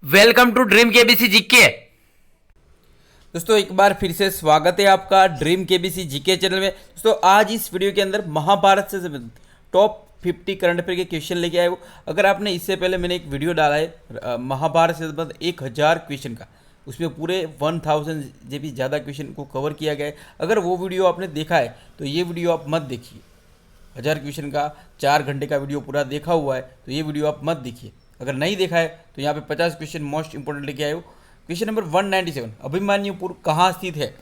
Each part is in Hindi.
Welcome to dream KBC GK. दोस्तों एक बार फिर से स्वागत है आपका ड्रीम केबीसी जीके चैनल में। दोस्तों आज इस वीडियो के अंदर महाभारत से संबंधित टॉप 50 करंट अफेयर के क्वेश्चन लेके आए हो। अगर आपने इससे पहले मैंने एक वीडियो डाला है महाभारत से संबंधित 1000 क्वेश्चन का, उसमें पूरे 1000 से भी ज़्यादा क्वेश्चन को कवर किया गया है। अगर वो वीडियो आपने देखा है तो ये वीडियो आप मत देखिए। 1000 क्वेश्चन का 4 घंटे का वीडियो पूरा देखा हुआ है तो ये वीडियो आप मत देखिए। अगर नहीं देखा है तो यहाँ पे 50 क्वेश्चन मोस्ट इंपोर्टेंट लेके आए हो। क्वेश्चन नंबर 197, अभिमन्युपुर कहाँ स्थित है?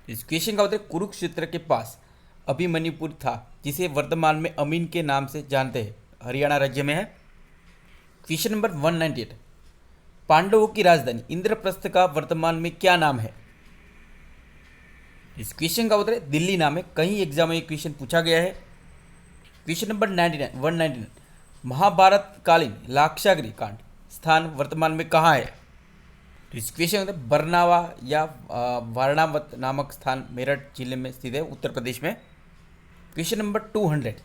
इस क्वेश्चन का उत्तर कुरुक्षेत्र के पास अभिमन्युपुर था, जिसे वर्तमान में अमीन के नाम से जानते हैं, हरियाणा राज्य में है। क्वेश्चन नंबर 198, पांडवों की राजधानी इंद्रप्रस्थ का वर्तमान में क्या नाम है? इस क्वेश्चन का उत्तर दिल्ली नाम है। कई एग्जाम में ये क्वेश्चन पूछा गया है। क्वेश्चन नंबर 199, महाभारत कालीन लाक्षागृह कांड स्थान वर्तमान में कहाँ है? तो इस क्वेश्चन में बरनावा या वारणावत नामक स्थान मेरठ जिले में स्थित है, उत्तर प्रदेश में। क्वेश्चन नंबर 200,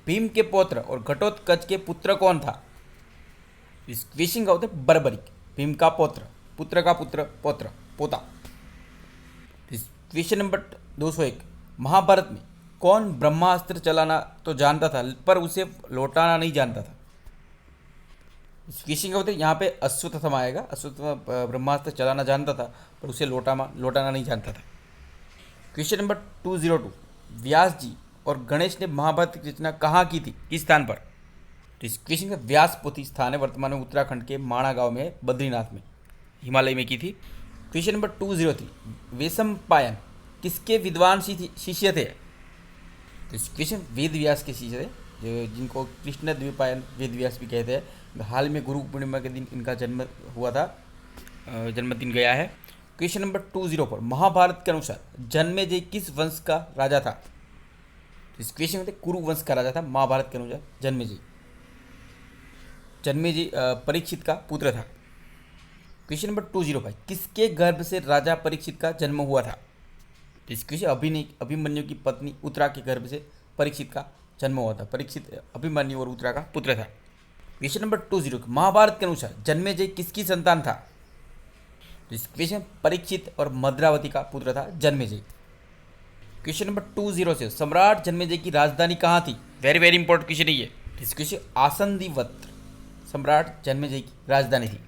भीम के पौत्र और घटोत्कच के पुत्र कौन था? इस क्वेश्चन का उत्तर बर्बरिक। भीम का पौत्र, पुत्र का पुत्र, पौत्र, पोता। इस क्वेश्चन नंबर 201, महाभारत में कौन ब्रह्मास्त्र चलाना तो जानता था पर उसे लौटाना नहीं जानता था? इस क्वेश्चन का उत्तर यहाँ पे अश्वत्थामा आएगा। अश्वत्थामा ब्रह्मास्त्र चलाना जानता था पर उसे लौटाना नहीं जानता था। क्वेश्चन नंबर 202, व्यास जी और गणेश ने महाभारत की रचना कहाँ की थी, किस स्थान पर? तो इस क्वेश्चन का व्यासपोथी स्थान है, वर्तमान में उत्तराखंड के माणा गांव में, बद्रीनाथ में, हिमालय में की थी। क्वेश्चन नंबर 203, वेशम्पायन किसके विद्वान शिष्य थे? तो इस क्वेश्चन वेद व्यास के शिष्य थे, जो जिनको कृष्ण द्वीपायन वेद व्यास भी कहते हैं। हाल में गुरु पूर्णिमा के दिन इनका जन्म हुआ था, जन्मदिन गया है। क्वेश्चन नंबर 204, महाभारत के अनुसार जन्मेजय किस वंश का राजा था? तो इस क्वेश्चन में कुरु वंश का राजा था महाभारत के अनुसार जन्मेजय। जन्मेजय परीक्षित का पुत्र था। क्वेश्चन नंबर 205, किसके गर्भ से राजा परीक्षित का जन्म हुआ था? तो इस क्वेश्चन अभिमन्यु की पत्नी उत्तरा के गर्भ से परीक्षित का जन्म हुआ था। परीक्षित अभिमन्यु और उत्तरा का पुत्र था। क्वेश्चन नंबर 20, महाभारत के अनुसार जन्मेजय किसकी संतान था? तो इस क्वेश्चन परीक्षित और मद्रावती का पुत्र था जन्मेजय। क्वेश्चन नंबर 20 सम्राट जन्मेजय की राजधानी कहाँ थी? वेरी वेरी इंपॉर्टेंट क्वेश्चन है ये। इस क्वेश्चन आसंदीवत सम्राट जन्मेजय की राजधानी थी।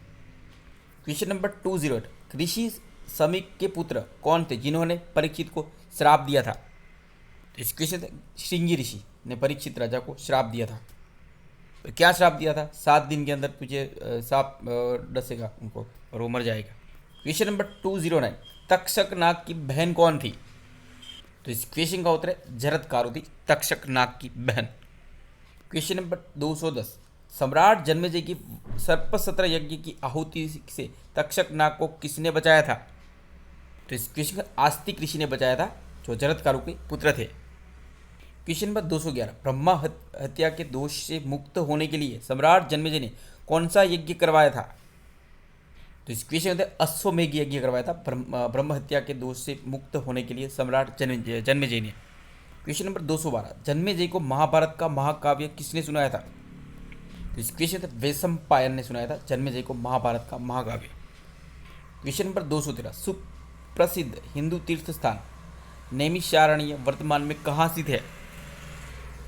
क्वेश्चन नंबर 208, ऋषि समीक के पुत्र कौन थे जिन्होंने परीक्षित को श्राप दिया था? तो इस क्वेश्चन श्रृंगी ऋषि ने परीक्षित राजा को श्राप दिया था। तो क्या श्राप दिया था? 7 दिन के अंदर तुझे सांप डसेगा उनको और वो मर जाएगा। क्वेश्चन नंबर 209, तक्षक नाग की बहन कौन थी? तो इस क्वेश्चन का उत्तर है जरत्कारु थी, तक्षक नाग की बहन। क्वेश्चन नंबर 210, सम्राट जन्मेजय की सर्पसत्र यज्ञ की आहुति से तक्षक नाग को किसने बचाया था? तो इस क्वेश्चन का आस्तिक ऋषि ने बचाया था, जो जरत्कारु के पुत्र थे। क्वेश्चन नंबर 211, ब्रह्मा हत्या के दोष से मुक्त होने के लिए सम्राट जन्मेजय ने कौन सा यज्ञ करवाया था? तो इस क्वेश्चन में अश्वमेघ यज्ञ करवाया था, ब्रह्म हत्या के दोष से मुक्त होने के लिए सम्राट जन्मेजय ने। क्वेश्चन नंबर 212, जन्मेजय को महाभारत का महाकाव्य किसने सुनाया था? तो इस क्वेश्चन वेशम्पायन ने सुनाया था जन्मेजय को महाभारत का महाकाव्य। क्वेश्चन नंबर 213, सुप्रसिद्ध हिंदू तीर्थ स्थान नैमिषारण्य वर्तमान में कहाँ स्थित है?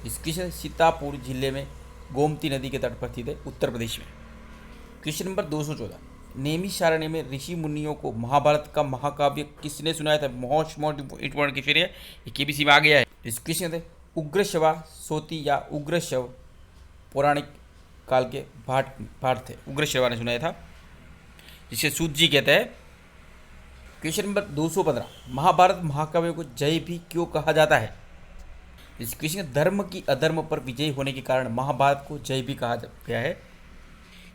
इस क्वेश्चन सीतापुर जिले में गोमती नदी के तट पर स्थित है, उत्तर प्रदेश में। क्वेश्चन नंबर 214, नैमिषारण्य में ऋषि मुनियों को महाभारत का महाकाव्य किसने सुनाया था? मोस्ट इंपॉर्टेंट क्वेश्चन है, ये केबीसी में आ गया है। इस क्वेश्चन है उग्रशवा सोती या उग्रशव पौराणिक काल के भाट थे, उग्रशवा ने सुनाया था, जिसे सूत जी कहते हैं। क्वेश्चन नंबर 215, महाभारत महाकाव्य को जय भी क्यों कहा जाता है? इस क्वेश्चन धर्म की अधर्म पर विजय होने के कारण महाभारत को जय भी कहा गया है।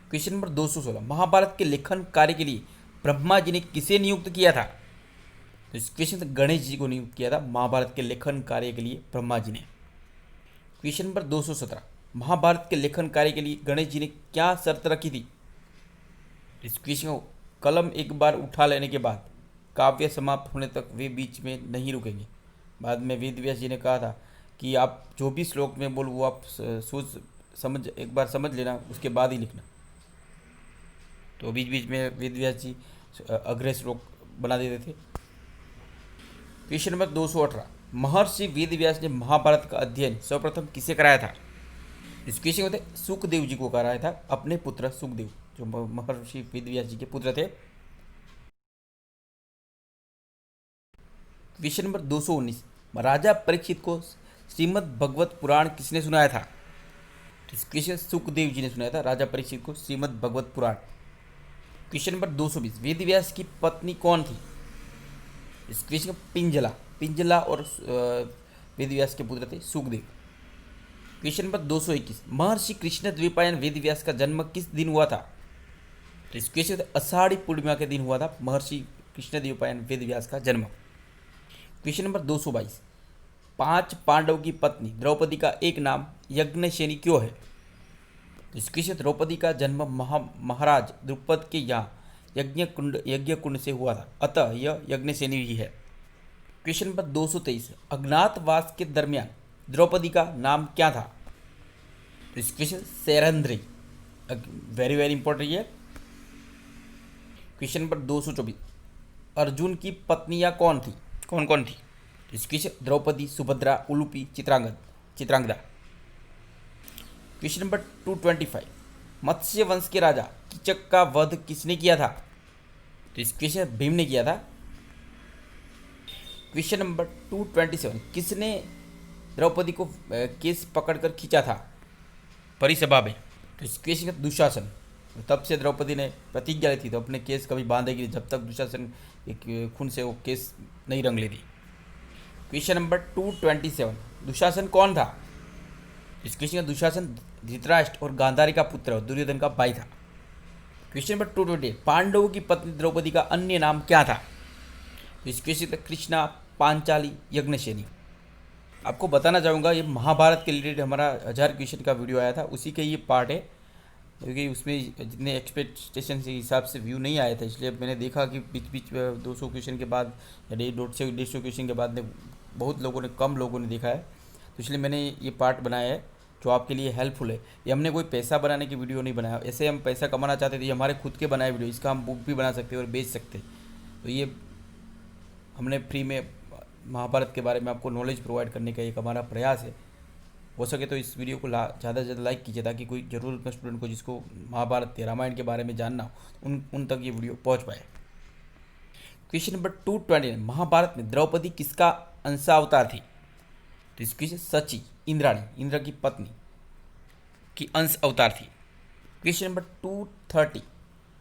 क्वेश्चन नंबर 216, महाभारत के लेखन कार्य के लिए ब्रह्मा जी ने किसे नियुक्त किया था? तो इस क्वेश्चन गणेश जी को नियुक्त किया था महाभारत के लेखन कार्य के लिए ब्रह्मा जी ने। क्वेश्चन नंबर 217, महाभारत के लेखन कार्य के लिए गणेश जी ने क्या शर्त रखी थी? इस क्वेश्चन को कलम एक बार उठा लेने के बाद काव्य समाप्त होने तक वे बीच में नहीं रुकेंगे। बाद में वेद व्यास जी ने कहा था कि आप जो भी श्लोक में बोल वो आप सोच समझ एक बार समझ लेना, उसके बाद ही लिखना। तो बीच बीच में वेद व्यास जी अग्रह श्लोक बना देते थे। क्वेश्चन नंबर 218, महर्षि वेद व्यास ने महाभारत का अध्ययन सर्वप्रथम किसे कराया था? इस क्वेश्चन में सुखदेव जी को कराया था, अपने पुत्र सुखदेव जो महर्षि वेद व्यास जी के पुत्र थे। क्वेश्चन नंबर 219, राजा परीक्षित को श्रीमद् भगवत पुराण किसने सुनाया था? तो इस क्वेश्चन सुखदेव जी ने सुनाया था राजा परीक्षित को श्रीमद् भगवत पुराण। क्वेश्चन नंबर 220, वेद व्यास की पत्नी कौन थी? इस क्वेश्चन पिंजला, पिंजला और वेद व्यास के पुत्र थे सुखदेव। क्वेश्चन नंबर 221, महर्षि कृष्ण द्वैपायन वेद व्यास का जन्म किस दिन हुआ था? तो इस क्वेश्चन आषाढ़ी पूर्णिमा के दिन हुआ था महर्षि कृष्ण द्वैपायन वेद व्यास का जन्म। क्वेश्चन नंबर 222, 5 पांडव की पत्नी द्रौपदी का एक नाम यज्ञसेनी क्यों है? तो इस क्वेश्चन द्रौपदी का जन्म महाराज द्रुपद के यहाँ यज्ञ कुंड से हुआ था, अतः यह यज्ञसेनी ही है। क्वेश्चन नंबर 223, अज्ञातवास के दरमियान द्रौपदी का नाम क्या था? तो इस question Sairandhri, very very important ये। क्वेश्चन नंबर 224, अर्जुन की पत्नियां कौन थी, कौन कौन थी? तो इस question Draupadi, Subhadra, Ulupi, Chitrangada. Question number 225, Matsya वंश के राजा कीचक का वध किसने किया था? तो इस क्वेश्चन भीम ने किया था। क्वेश्चन नंबर 227, किसने द्रौपदी को केस पकड़कर खींचा था परिसभा में? तो इस क्वेश्चन का दुशासन, तब से द्रौपदी ने प्रतिज्ञा ली थी तो अपने केस कभी बांधेगी जब तक दुशासन एक खून से वो केस नहीं रंग लेती। क्वेश्चन नंबर 227, दुशासन कौन था? इस क्वेश्चन का दुशासन धृतराष्ट्र और गांधारी का पुत्र दुर्योधन का भाई था। क्वेश्चन नंबर 228, पांडवों की पत्नी द्रौपदी का अन्य नाम क्या था? इस क्वेश्चन का कृष्णा, पांचाली, यज्ञसेनी। आपको बताना चाहूँगा ये महाभारत के रिलेटेड हमारा 1000 क्वेश्चन का वीडियो आया था, उसी के ये पार्ट है, क्योंकि उसमें जितने एक्सपेक्टेशन के हिसाब से व्यू नहीं आया था, इसलिए मैंने देखा कि बीच बीच 200 क्वेश्चन के बाद या 150 क्वेश्चन के बाद बहुत लोगों ने, कम लोगों ने देखा है, तो इसलिए मैंने ये पार्ट बनाया है जो आपके लिए हेल्पफुल है। ये हमने कोई पैसा बनाने की वीडियो नहीं बनाया, ऐसे हम पैसा कमाना चाहते थे, ये हमारे खुद के बनाए वीडियो, इसका हम बुक भी बना सकते हैं और बेच सकते हैं। तो ये हमने फ्री में महाभारत के बारे में आपको नॉलेज प्रोवाइड करने का एक हमारा प्रयास है। हो सके तो इस वीडियो को ज़्यादा से ज़्यादा लाइक कीजिए ताकि कोई ज़रूरतमंद स्टूडेंट को जिसको महाभारत या रामायण के बारे में जानना हो उन तक ये वीडियो पहुंच पाए। क्वेश्चन नंबर 229, महाभारत में द्रौपदी किसका अंशावतार थी? तो इस क्वेश्चन सची, इंद्राणी, इंद्र की पत्नी की अंश अवतार थी। क्वेश्चन नंबर 230,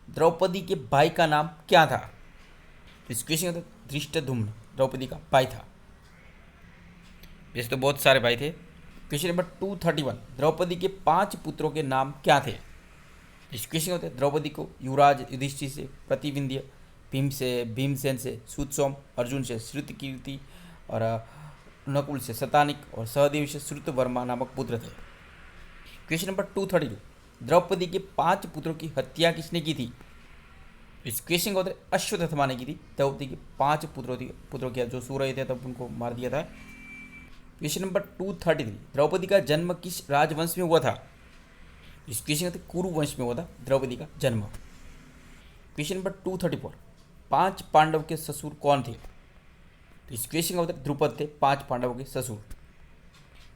द्रौपदी के भाई का नाम क्या था? तो इस क्वेश्चन का धृष्टद्युम्न द्रौपदी का भाई था, वैसे तो बहुत सारे भाई थे। क्वेश्चन नंबर 231, द्रौपदी के 5 पुत्रों के नाम क्या थे? इस क्वेश्चन होते द्रौपदी को युवराज युधिष्ठिर से, प्रतिविंध्य, भीमसेन से, सुतसोम, अर्जुन से श्रुतकीर्ति और नकुल से शतानिक और सहदेव से श्रुतवर्मा नामक पुत्र थे। क्वेश्चन नंबर 232, द्रौपदी के 5 पुत्रों की हत्या किसने की थी? इस क्वेश्चन का उत्तर अश्वत्थामा ने की थी। द्रौपदी के 5 पुत्रों की जो सो रहे थे तब उनको मार दिया था। क्वेश्चन नंबर 233, द्रौपदी का जन्म किस राजवंश में हुआ था? इस क्वेश्चन का कुरु वंश में हुआ था द्रौपदी का जन्म। क्वेश्चन नंबर 234, 5 पांडव के ससुर कौन थे? तो इस क्वेश्चन का उत्तर द्रुपद थे, 5 पांडवों के ससुर।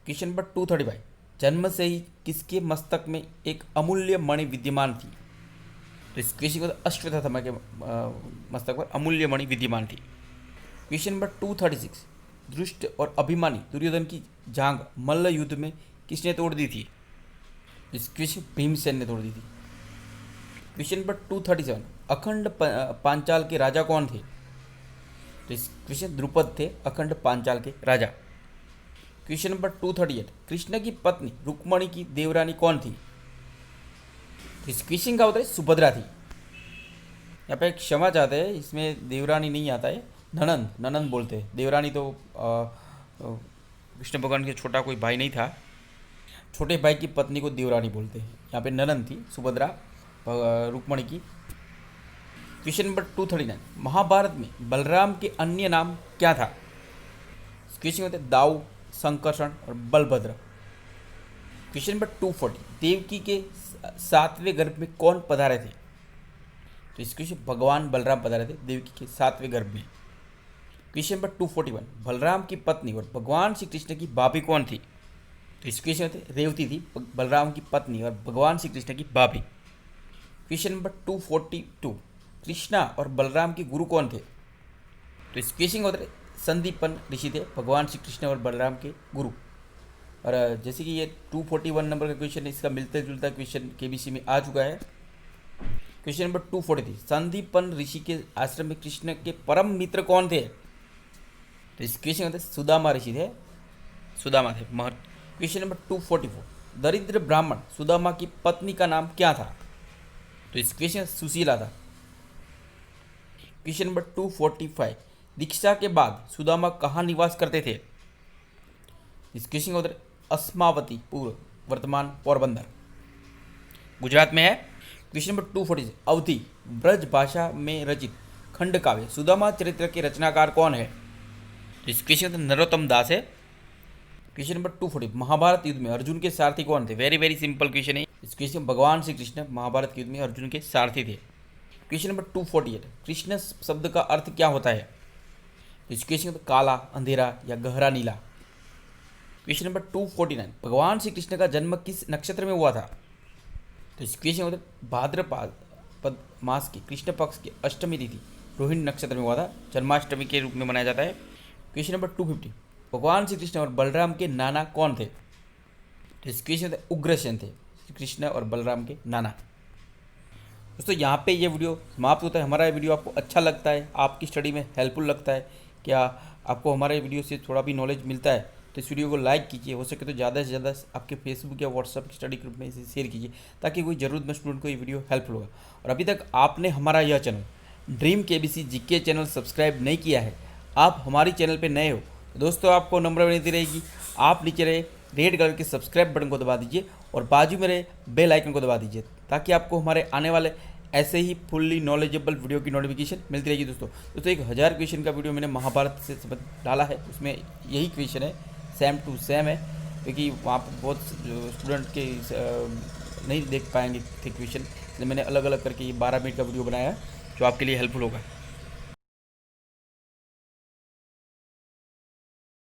क्वेश्चन नंबर 235, जन्म से ही किसके मस्तक में एक अमूल्य मणि विद्यमान थी? तो इस क्वेश्चन का उत्तर अश्वत्थामा के मस्तक पर अमूल्य मणि विद्यमान थी। क्वेश्चन नंबर 236, दुष्ट और अभिमानी दुर्योधन की जांग मल्ल युद्ध में किसने तोड़ दी थी? इस क्वेश्चन भीमसेन ने तोड़ दी थी। क्वेश्चन नंबर 237, अखंड पांचाल के राजा कौन थे? तो इस क्वेश्चन द्रुपद थे, अखंड पांचाल के राजा। क्वेश्चन नंबर 238, कृष्ण की पत्नी रुक्मणी की देवरानी कौन थी? इस क्वेश्चन का उत्तर सुभद्रा थी। यहाँ पे क्षमा चाहते हैं, इसमें देवरानी नहीं आता है, ननंद बोलते हैं। देवरानी तो कृष्ण भगवान के छोटा कोई भाई नहीं था, छोटे भाई की पत्नी को देवरानी बोलते हैं। यहाँ पे ननंद थी सुभद्रा रुक्मणी की। क्वेश्चन नंबर 239, महाभारत में बलराम के अन्य नाम क्या था? क्वेश्चन होते दाऊ, संकर्षण और बलभद्र। क्वेश्चन नंबर 240, देवकी के 7वें गर्भ में कौन पधारे थे? तो इस क्वेश्चन भगवान बलराम पधारे थे देवकी के 7वें गर्भ में। क्वेश्चन नंबर 241, बलराम की पत्नी और भगवान श्री कृष्ण की भाभी कौन थी? तो इस क्वेश्चन में रेवती थी बलराम की पत्नी और भगवान श्री कृष्ण की भाभी। क्वेश्चन नंबर 242, कृष्णा और बलराम के गुरु कौन थे? तो इस क्वेश्चन का उत्तर संदीपन ऋषि थे भगवान श्री कृष्ण और बलराम के गुरु। और जैसे कि ये 241 नंबर का क्वेश्चन, इसका मिलता जुलता क्वेश्चन केबीसी में आ चुका है। क्वेश्चन नंबर 243, संदीपन ऋषि के आश्रम में कृष्ण के परम मित्र कौन थे? तो इस क्वेश्चन में सुदामा ऋषि थे, सुदामा थे महर्षि। क्वेश्चन नंबर 244, दरिद्र ब्राह्मण सुदामा की पत्नी का नाम क्या था? तो इस क्वेश्चन सुशीला था। क्वेश्चन नंबर 245, दीक्षा के बाद सुदामा कहाँ निवास करते थे? इस क्वेश्चन का उत्तर अस्मावती, पूर्व वर्तमान पोरबंदर, गुजरात में है। क्वेश्चन नंबर 246, अवधि ब्रज भाषा में रचित खंड काव्य सुदामा चरित्र के रचनाकार कौन है? तो इस क्वेश्चन का नरोत्तम दास है। क्वेश्चन नंबर 240, महाभारत युद्ध में अर्जुन के सारथी कौन थे? वेरी वेरी सिंपल क्वेश्चन है। इस क्वेश्चन भगवान श्री कृष्ण महाभारत के युद्ध में अर्जुन के सारथी थे। क्वेश्चन नंबर 248, कृष्ण शब्द का अर्थ क्या होता है? इस क्वेश्चन में काला, अंधेरा या गहरा नीला। क्वेश्चन नंबर 249, भगवान श्री कृष्ण का जन्म किस नक्षत्र में हुआ था? तो इस क्वेश्चन में भाद्रपद मास के कृष्ण पक्ष की अष्टमी तिथि रोहिणी नक्षत्र में हुआ था, जन्माष्टमी के रूप में मनाया जाता है। क्वेश्चन नंबर 250, भगवान श्री कृष्ण और बलराम के नाना कौन थे? तो इस क्वेश्चन में उग्रसेन थे, श्री कृष्ण और बलराम के नाना। दोस्तों यहाँ पे ये वीडियो समाप्त होता है। हमारा ये वीडियो आपको अच्छा लगता है, आपकी स्टडी में हेल्पफुल लगता है, क्या आपको हमारे वीडियो से थोड़ा भी नॉलेज मिलता है, तो इस वीडियो को लाइक कीजिए, हो सके तो ज़्यादा से ज़्यादा आपके फेसबुक या व्हाट्सएप स्टडी ग्रुप में इसे शेयर कीजिए, ताकि कोई ज़रूरतमंद स्टूडेंट को ये वीडियो हेल्पफुल होगा। और अभी तक आपने हमारा यह channel dream KBC GK channel subscribe नहीं किया है, आप हमारी चैनल पर नए हो, तो दोस्तों आपको नंबर मिलती रहेगी, आप नीचे रहे रेड कलर के सब्सक्राइब बटन को दबा दीजिए और बाजू में रहे बेल आइकन को दबा दीजिए, ताकि आपको हमारे आने वाले ऐसे ही फुल्ली नॉलेजेबल वीडियो की नोटिफिकेशन मिलती रहेगी। दोस्तों 1000 क्वेश्चन का वीडियो मैंने महाभारत से डाला है, उसमें यही क्वेश्चन है, सेम टू सेम है, क्योंकि वहाँ पर बहुत स्टूडेंट के नहीं देख पाएंगे थे क्वेश्चन, इसलिए मैंने अलग अलग करके ये 12 मिनट का वीडियो बनाया है जो आपके लिए हेल्पफुल होगा।